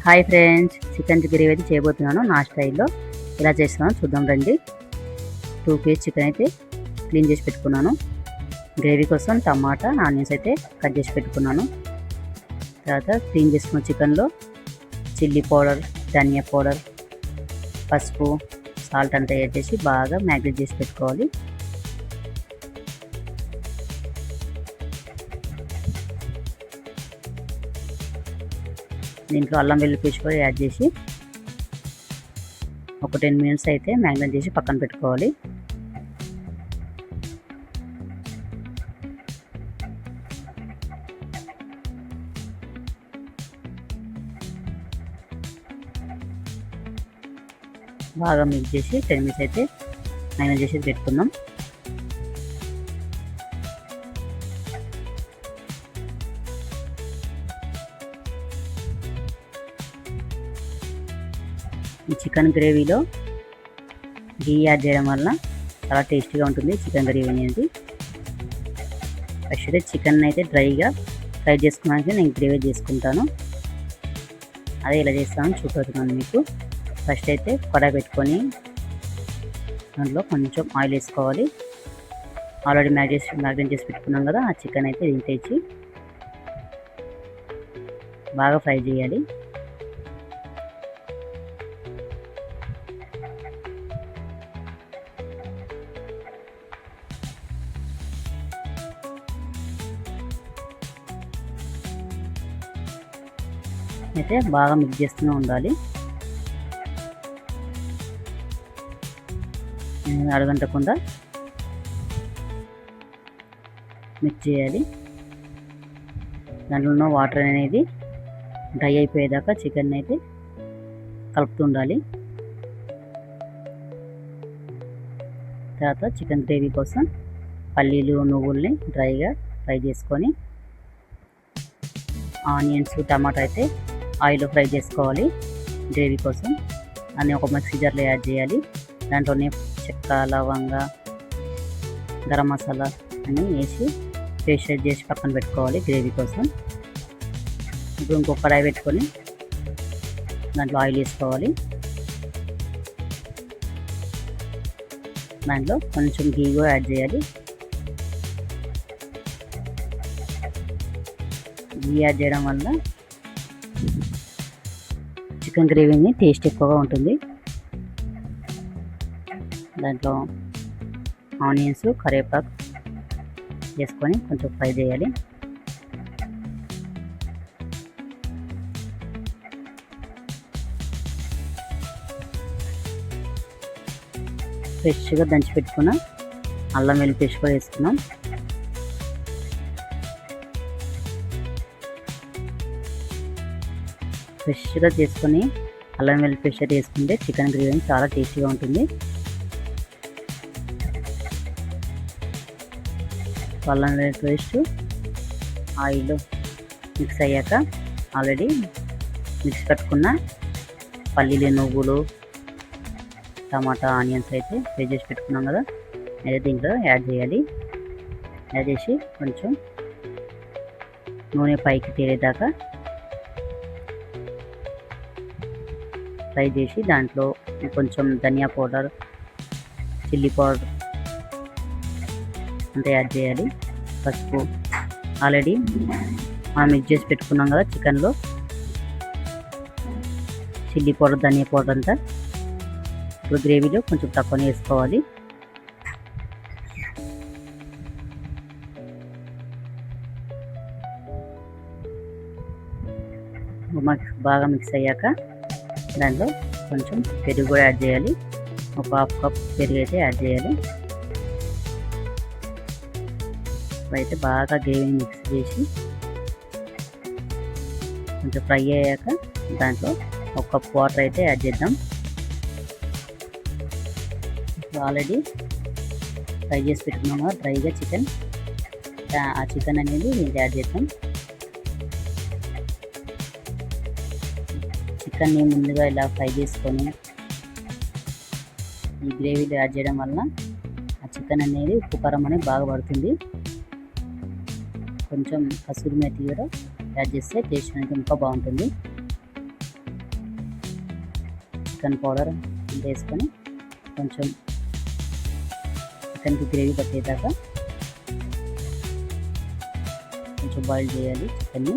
Hi friends, chicken gravy అయితే చేయబోతున్నాను నా స్టైల్లో. ఎలా చేస్తున్నానో చూద్దాం రండి. 2 కేజీ చికెన్ అయితే క్లీన్ చేసి పెట్టుకున్నాను. గ్రేవీ కోసం టమాటా ఆనియన్స్ అయితే కట్ చేసి పెట్టుకున్నాను. తర్వాత క్లీన్ చేసుకున్న చికెన్లో చిల్లీ పౌడర్, ధనియా పౌడర్, పసుపు, సాల్ట్ అంతా యాడ్ చేసి బాగా మ్యాగ్నేట్ చేసి పెట్టుకోవాలి. దీంట్లో అల్లం వెల్లుల్లి పేస్ట్ కూడా యాడ్ చేసి ఒక 10 మినిట్స్ అయితే మ్యాగ్నేట్ చేసి పక్కన పెట్టుకోవాలి. బాగా మిక్స్ చేసి 10 మినిట్స్ అయితే మ్యాగ్నేట్ చేసి పెట్టుకుందాం. ఈ చికెన్ గ్రేవీలో ఘీ యాడ్ చేయడం వల్ల చాలా టేస్టీగా ఉంటుంది చికెన్ గ్రేవీ అనేది. ఫస్ట్ అయితే చికెన్ అయితే డ్రైగా ఫ్రై చేసుకున్నాక నేను గ్రేవీ చేసుకుంటాను. అదే ఇలా చేస్తాను చూపెడుతున్నాను మీకు. ఫస్ట్ అయితే కడాయి పెట్టుకొని దాంట్లో కొంచెం ఆయిల్ వేసుకోవాలి. ఆల్రెడీ మ్యాగ్నేట్ చేసి పెట్టుకున్నాం కదా, ఆ చికెన్ అయితే దీంట్లో బాగా ఫ్రై చేయాలి. అయితే బాగా మిక్స్ చేస్తూనే ఉండాలి. అడగంటకుండా మిక్స్ చేయాలి. దాంట్లో ఉన్న వాటర్ అనేది డ్రై అయిపోయేదాకా చికెన్ అయితే కలుపుతుండాలి. తర్వాత చికెన్ గ్రేవీ కోసం పల్లీలు, నువ్వుల్ని డ్రైగా ఫ్రై చేసుకొని ఆనియన్స్, టమాటా అయితే ఆయిల్లో ఫ్రై చేసుకోవాలి గ్రేవీ కోసం. అన్నీ ఒక మిక్సీ జార్లో యాడ్ చేయాలి. దాంట్లోనే చెక్క, లవంగ, గరం మసాలా అన్నీ వేసి పేస్ట్ చేసి పక్కన పెట్టుకోవాలి గ్రేవీ కోసం. ఇప్పుడు ఇంకొక కడాయి పెట్టుకొని దాంట్లో ఆయిల్ వేసుకోవాలి. దాంట్లో కొంచెం ఘీ కూడా యాడ్ చేయాలి. ఘీ యాడ్ చేయడం వల్ల చికెన్ గ్రేవీని టేస్ట్ ఎక్కువగా ఉంటుంది. దాంట్లో ఆనియన్స్, కరివేపాకు వేసుకొని కొంచెం ఫ్రై చేయాలి. ఫ్రెష్గా దంచి పెట్టుకున్న అల్లం వెల్లుల్లి పేస్ట్ కూడా వేసుకున్నాం. ఫ్రెష్గా చేసుకొని అల్లం వెల్లుల్లి పేస్ట్ అయితే వేసుకుంటే చికెన్ గ్రేవీ చాలా టేస్టీగా ఉంటుంది. అల్లం వెల్లుల్లి పేస్ట్ ఆయిల్ మిక్స్ అయ్యాక ఆల్రెడీ మిక్స్ కట్టుకున్న పల్లీలు, నువ్వులు, టమాటా, ఆనియన్స్ అయితే ఫ్రై చేసి పెట్టుకున్నాం కదా, అయితే దీంట్లో యాడ్ చేయాలి. యాడ్ చేసి కొంచెం నూనె పైకి తేలేదాకా ఫ్రై చేసి దాంట్లో కొంచెం ధనియా పౌడర్, చిల్లీ పౌడర్ అంతా యాడ్ చేయాలి. పసుపు ఆల్రెడీ మనం మిక్స్ చేసి పెట్టుకున్నాం కదా చికెన్లో, చిల్లీ పౌడర్, ధనియా పౌడర్ అంతా ఇప్పుడు గ్రేవీలో కొంచెం తక్కువనే వేసుకోవాలి. బాగా మిక్స్ అయ్యాక దాంట్లో కొంచెం పెరుగు కూడా యాడ్ చేయాలి. ఒక 1/2 కప్ పెరుగు అయితే యాడ్ చేయాలి. అయితే బాగా గ్రేవీ మిక్స్ చేసి కొంచెం ఫ్రై అయ్యాక దాంట్లో 1 కప్ వాటర్ అయితే యాడ్ చేద్దాం. ఆల్రెడీ ఫ్రై చేసి పెట్టుకున్నాం కదా డ్రైగా చికెన్, ఆ చికెన్ అనేది దీంట్లో యాడ్ చేద్దాం. చికెన్ని ముందుగా ఇలా ఫ్రై చేసుకొని ఈ గ్రేవీలో యాడ్ చేయడం వల్ల ఆ చికెన్ అనేది ఉప్పు కారం అనేది బాగా పడుతుంది. కొంచెం కసూరి మేతి కూడా యాడ్ చేస్తే టేస్ట్ అనేది ఇంకా బాగుంటుంది. చికెన్ పౌడర్ వేసుకొని కొంచెం చికెన్కి గ్రేవీ పట్టేదాకా కొంచెం బాయిల్ చేయాలి చికెన్ని.